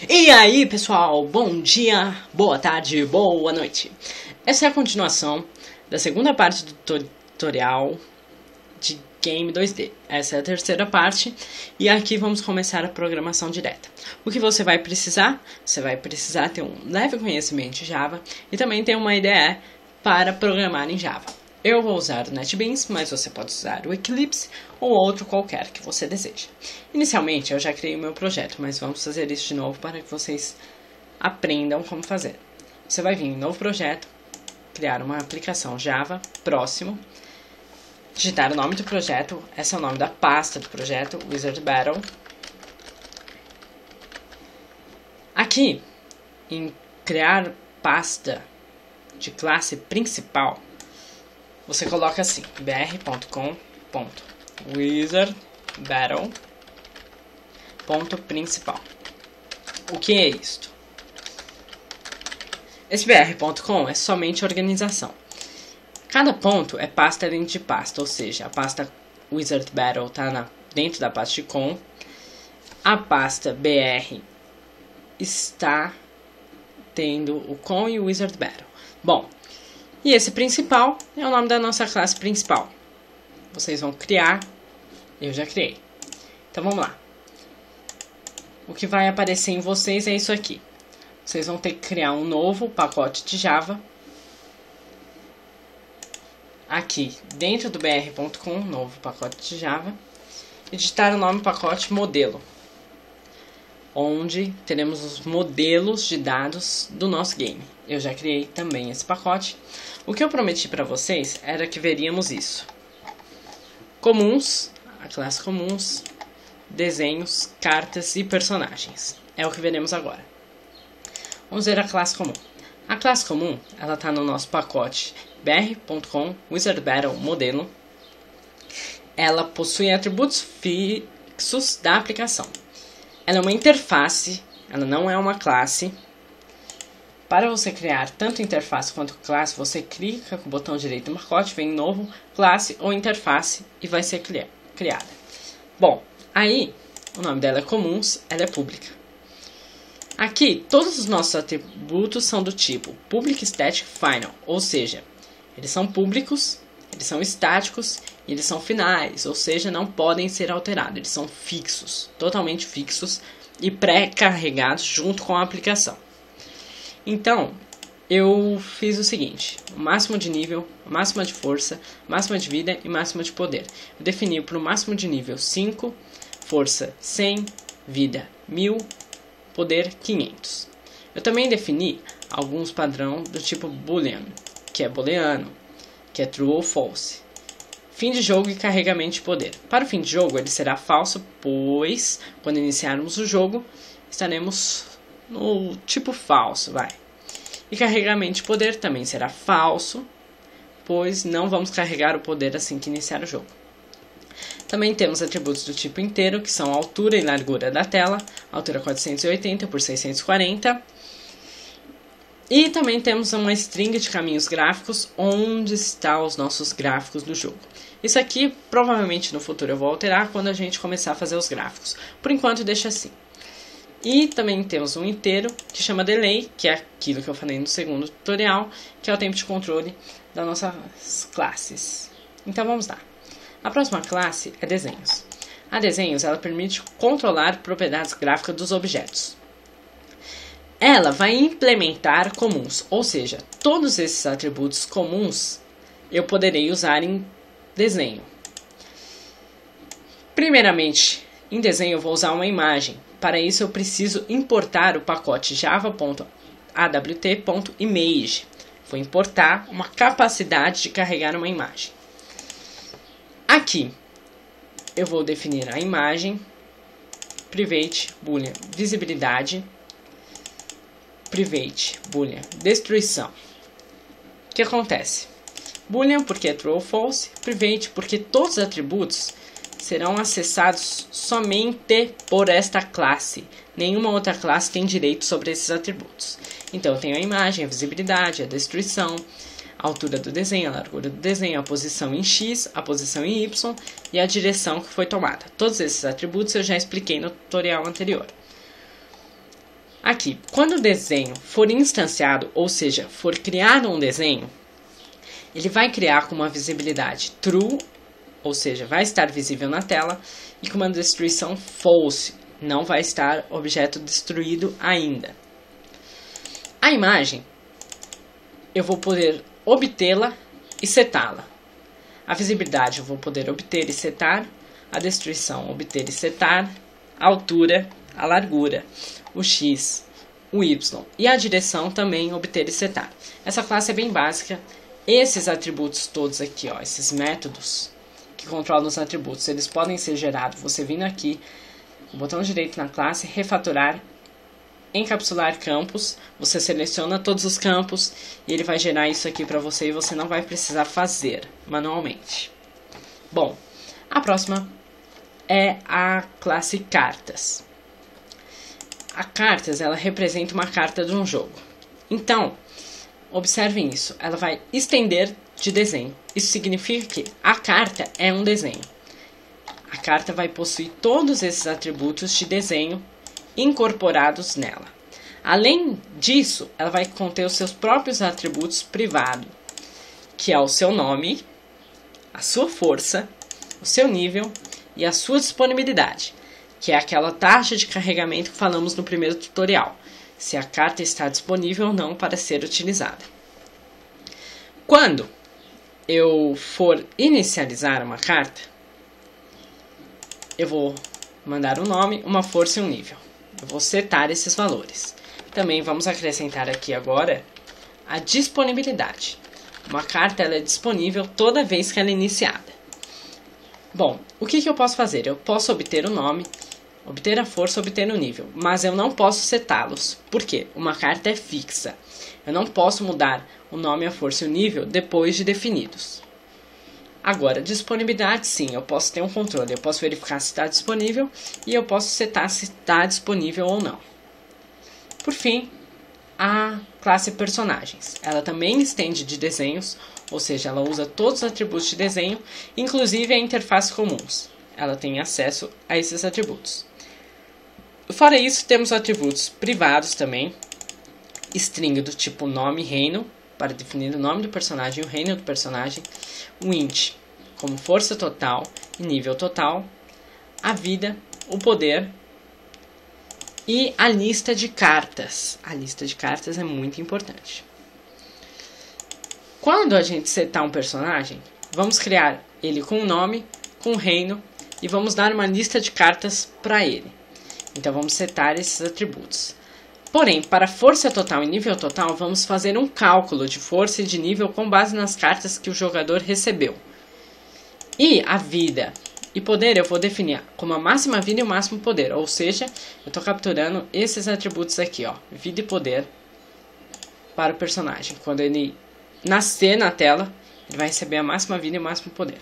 E aí, pessoal, bom dia, boa tarde, boa noite. Essa é a continuação da segunda parte do tutorial de Game 2D. Essa é a terceira parte e aqui vamos começar a programação direta. O que você vai precisar? Você vai precisar ter um leve conhecimento de Java e também ter uma IDE para programar em Java. Eu vou usar o NetBeans, mas você pode usar o Eclipse ou outro qualquer que você deseje. Inicialmente eu já criei o meu projeto, mas vamos fazer isso de novo para que vocês aprendam como fazer. Você vai vir em novo projeto, criar uma aplicação Java, próximo, digitar o nome do projeto, esse é o nome da pasta do projeto, Wizard Battle. Aqui, em criar pasta de classe principal, você coloca assim, br.com.wizardbattle.principal. O que é isto? Esse br.com é somente organização. Cada ponto é pasta dentro de pasta, ou seja, a pasta Wizard Battle está dentro da pasta de com, a pasta br está tendo o com e o Wizard Battle. Bom, e esse principal é o nome da nossa classe principal. Vocês vão criar, eu já criei. Então vamos lá. O que vai aparecer em vocês é isso aqui. Vocês vão ter que criar um novo pacote de Java. Aqui, dentro do br.com, novo pacote de Java. E digitar o nome do pacote modelo, onde teremos os modelos de dados do nosso game. Eu já criei também esse pacote. O que eu prometi para vocês era que veríamos isso. Comuns, a classe comuns, desenhos, cartas e personagens. É o que veremos agora. Vamos ver a classe comum. A classe comum, ela está no nosso pacote br.com Wizard Battle modelo. Ela possui atributos fixos da aplicação. Ela é uma interface, ela não é uma classe. Para você criar tanto interface quanto classe, você clica com o botão direito no pacote, vem novo, classe ou interface e vai ser criada. Bom, aí o nome dela é comuns, ela é pública. Aqui, todos os nossos atributos são do tipo Public Static Final, ou seja, eles são públicos, eles são estáticos e eles são finais, ou seja, não podem ser alterados, eles são fixos, totalmente fixos e pré-carregados junto com a aplicação. Então, eu fiz o seguinte, o máximo de nível, máxima de força, máxima de vida e máxima de poder. Eu defini para o máximo de nível 5, força 100, vida 1000, poder 500. Eu também defini alguns padrão do tipo boolean, que é booleano, que é true ou false. Fim de jogo e carregamento de poder. Para o fim de jogo ele será falso, pois quando iniciarmos o jogo estaremos no tipo falso, vai. E carregamento de poder também será falso, pois não vamos carregar o poder assim que iniciar o jogo. Também temos atributos do tipo inteiro, que são a altura e largura da tela, altura 480 por 640. E também temos uma string de caminhos gráficos, onde estão os nossos gráficos do jogo. Isso aqui, provavelmente no futuro eu vou alterar quando a gente começar a fazer os gráficos. Por enquanto deixa assim. E também temos um inteiro que chama delay, que é aquilo que eu falei no segundo tutorial, que é o tempo de controle das nossas classes. Então vamos lá. A próxima classe é desenhos. A desenhos ela permite controlar propriedades gráficas dos objetos. Ela vai implementar comuns, ou seja, todos esses atributos comuns eu poderei usar em desenho. Primeiramente, em desenho eu vou usar uma imagem. Para isso eu preciso importar o pacote java.awt.image. Vou importar uma capacidade de carregar uma imagem. Aqui eu vou definir a imagem, private boolean visibilidade, private boolean destruição. O que acontece? Boolean porque é true ou false, private porque todos os atributos serão acessados somente por esta classe. Nenhuma outra classe tem direito sobre esses atributos. Então eu tenho a imagem, a visibilidade, a destruição, a altura do desenho, a largura do desenho, a posição em X, a posição em Y e a direção que foi tomada. Todos esses atributos eu já expliquei no tutorial anterior. Aqui, quando o desenho for instanciado, ou seja, for criado um desenho, ele vai criar com uma visibilidade true, ou seja, vai estar visível na tela, e com uma destruição false, não vai estar objeto destruído ainda. A imagem, eu vou poder obtê-la e setá-la. A visibilidade eu vou poder obter e setar, a destruição obter e setar, a altura, a largura, o X, o Y e a direção também obter e setar. Essa classe é bem básica. Esses atributos todos aqui, ó, esses métodos que controlam os atributos, eles podem ser gerados você vindo aqui, o botão direito na classe, refatorar, encapsular campos, você seleciona todos os campos e ele vai gerar isso aqui para você e você não vai precisar fazer manualmente. Bom, a próxima é a classe cartas. A cartas, ela representa uma carta de um jogo. Então, observem isso, ela vai estender de desenho. Isso significa que a carta é um desenho. A carta vai possuir todos esses atributos de desenho incorporados nela. Além disso, ela vai conter os seus próprios atributos privados, que é o seu nome, a sua força, o seu nível e a sua disponibilidade, que é aquela taxa de carregamento que falamos no primeiro tutorial, se a carta está disponível ou não para ser utilizada. Quando eu for inicializar uma carta, eu vou mandar um nome, uma força e um nível. Eu vou setar esses valores. Também vamos acrescentar aqui agora a disponibilidade. Uma carta ela é disponível toda vez que ela é iniciada. Bom, o que eu posso fazer? Eu posso obter o nome, obter a força, obter o nível, mas eu não posso setá-los. Por quê? Uma carta é fixa. Eu não posso mudar o nome, a força e o nível depois de definidos. Agora, disponibilidade, sim, eu posso ter um controle. Eu posso verificar se está disponível e eu posso setar se está disponível ou não. Por fim, a classe personagens. Ela também estende de desenhos, ou seja, ela usa todos os atributos de desenho, inclusive a interface comuns. Ela tem acesso a esses atributos. Fora isso, temos atributos privados também, string do tipo nome e reino, para definir o nome do personagem e o reino do personagem, o int como força total e nível total, a vida, o poder e a lista de cartas. A lista de cartas é muito importante. Quando a gente setar um personagem, vamos criar ele com nome, com reino e vamos dar uma lista de cartas para ele. Então vamos setar esses atributos. Porém, para força total e nível total, vamos fazer um cálculo de força e de nível com base nas cartas que o jogador recebeu. E a vida e poder eu vou definir como a máxima vida e o máximo poder. Ou seja, eu estou capturando esses atributos aqui, ó, vida e poder, para o personagem. Quando ele nascer na tela, ele vai receber a máxima vida e o máximo poder.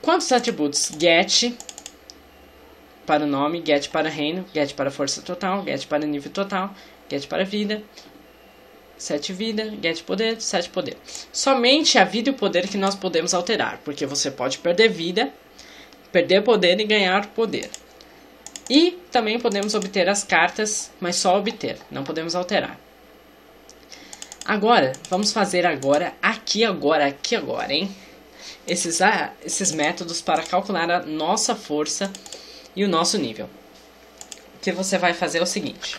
Quantos atributos? Get para o nome, get para reino, get para força total, get para nível total, get para vida, 7 vida, get poder, 7 poder. Somente a vida e o poder que nós podemos alterar, porque você pode perder vida, perder poder e ganhar poder. E também podemos obter as cartas, mas só obter, não podemos alterar. Agora, vamos fazer aqui agora, hein? Esses métodos para calcular a nossa força e o nosso nível. O que você vai fazer é o seguinte.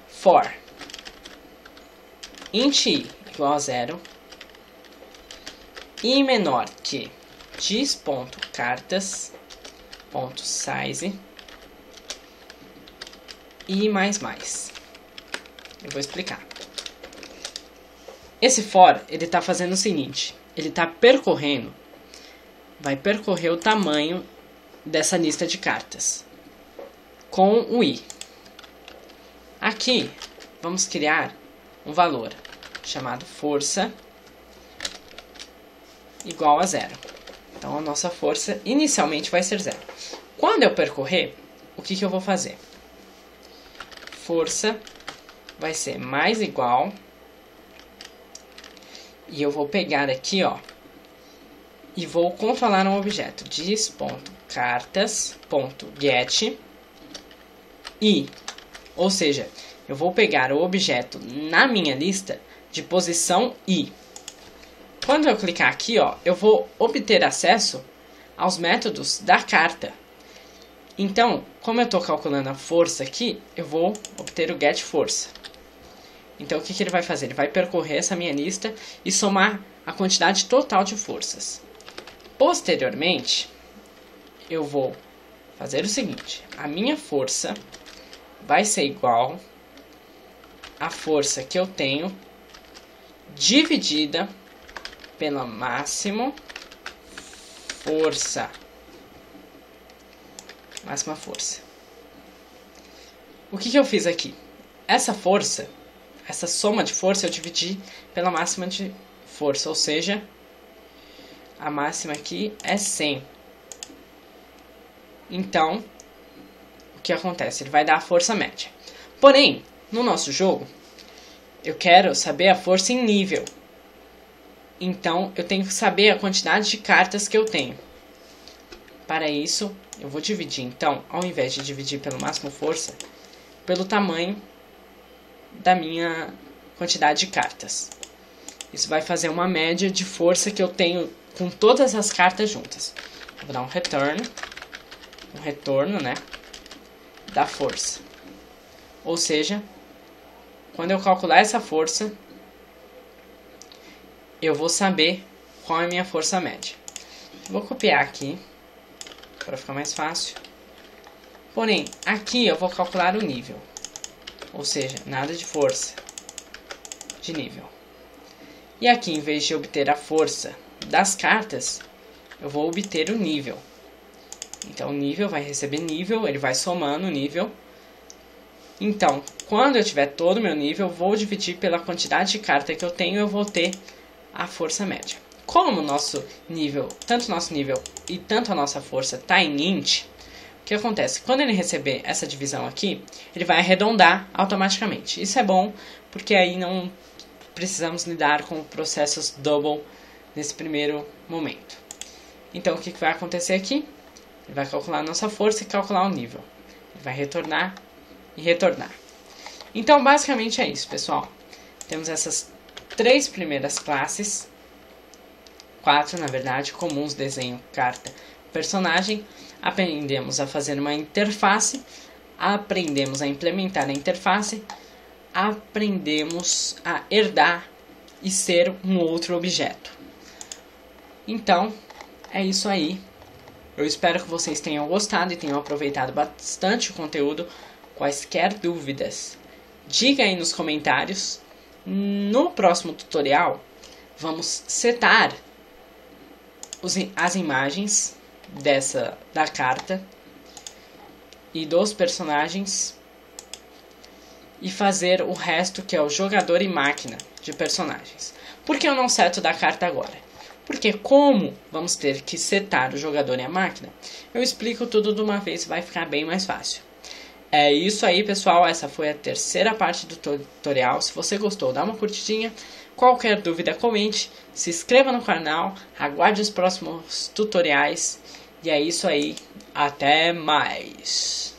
For int i igual a 0 e menor que dis.cartas.size e mais. Eu vou explicar. Esse for, ele está fazendo o seguinte. Ele está percorrendo, vai percorrer o tamanho dessa lista de cartas com o i. Aqui, vamos criar um valor chamado força igual a 0. Então, a nossa força inicialmente vai ser 0. Quando eu percorrer, o que eu vou fazer? Força vai ser mais igual, e eu vou pegar aqui, ó, e vou controlar um objeto, dis.cartas.get e Ou seja, eu vou pegar o objeto na minha lista de posição I. Quando eu clicar aqui, ó, eu vou obter acesso aos métodos da carta. Então, como eu estou calculando a força aqui, eu vou obter o get força. Então, o que ele vai fazer? Ele vai percorrer essa minha lista e somar a quantidade total de forças. Posteriormente, eu vou fazer o seguinte. A minha força vai ser igual à força que eu tenho dividida pela máxima força. Máxima força. O que eu fiz aqui? Essa força, essa soma de força eu dividi pela máxima de força, ou seja, a máxima aqui é 100. Então, o que acontece? Ele vai dar a força média. Porém, no nosso jogo, eu quero saber a força em nível. Então, eu tenho que saber a quantidade de cartas que eu tenho. Para isso, eu vou dividir, então, ao invés de dividir pelo máximo força, pelo tamanho da minha quantidade de cartas. Isso vai fazer uma média de força que eu tenho com todas as cartas juntas. Vou dar um retorno, né, da força. Ou seja, quando eu calcular essa força, eu vou saber qual é a minha força média. Vou copiar aqui, para ficar mais fácil. Porém, aqui eu vou calcular o nível. Ou seja, nada de força, de nível. E aqui, em vez de obter a força das cartas, eu vou obter o nível. Então, o nível vai receber nível, ele vai somando o nível. Então, quando eu tiver todo o meu nível, eu vou dividir pela quantidade de carta que eu tenho, eu vou ter a força média. Como o nosso nível, tanto o nosso nível e tanto a nossa força está em int, o que acontece? Quando ele receber essa divisão aqui, ele vai arredondar automaticamente. Isso é bom, porque aí não precisamos lidar com processos double nesse primeiro momento. Então, o que vai acontecer aqui? Ele vai calcular a nossa força e calcular o nível. Ele vai retornar e retornar. Então, basicamente é isso, pessoal. Temos essas 3 primeiras classes, 4 na verdade, comuns: desenho, carta, personagem. Aprendemos a fazer uma interface, aprendemos a implementar a interface, aprendemos a herdar e ser um outro objeto. Então, é isso aí. Eu espero que vocês tenham gostado e tenham aproveitado bastante o conteúdo. Quaisquer dúvidas, diga aí nos comentários. No próximo tutorial, vamos setar as imagens da carta e dos personagens e fazer o resto, que é o jogador e máquina de personagens. Por que eu não seto da carta agora? Porque como vamos ter que setar o jogador e a máquina, eu explico tudo de uma vez, vai ficar bem mais fácil. É isso aí, pessoal. Essa foi a terceira parte do tutorial. Se você gostou, dá uma curtidinha. Qualquer dúvida, comente. Se inscreva no canal. Aguarde os próximos tutoriais. E é isso aí. Até mais.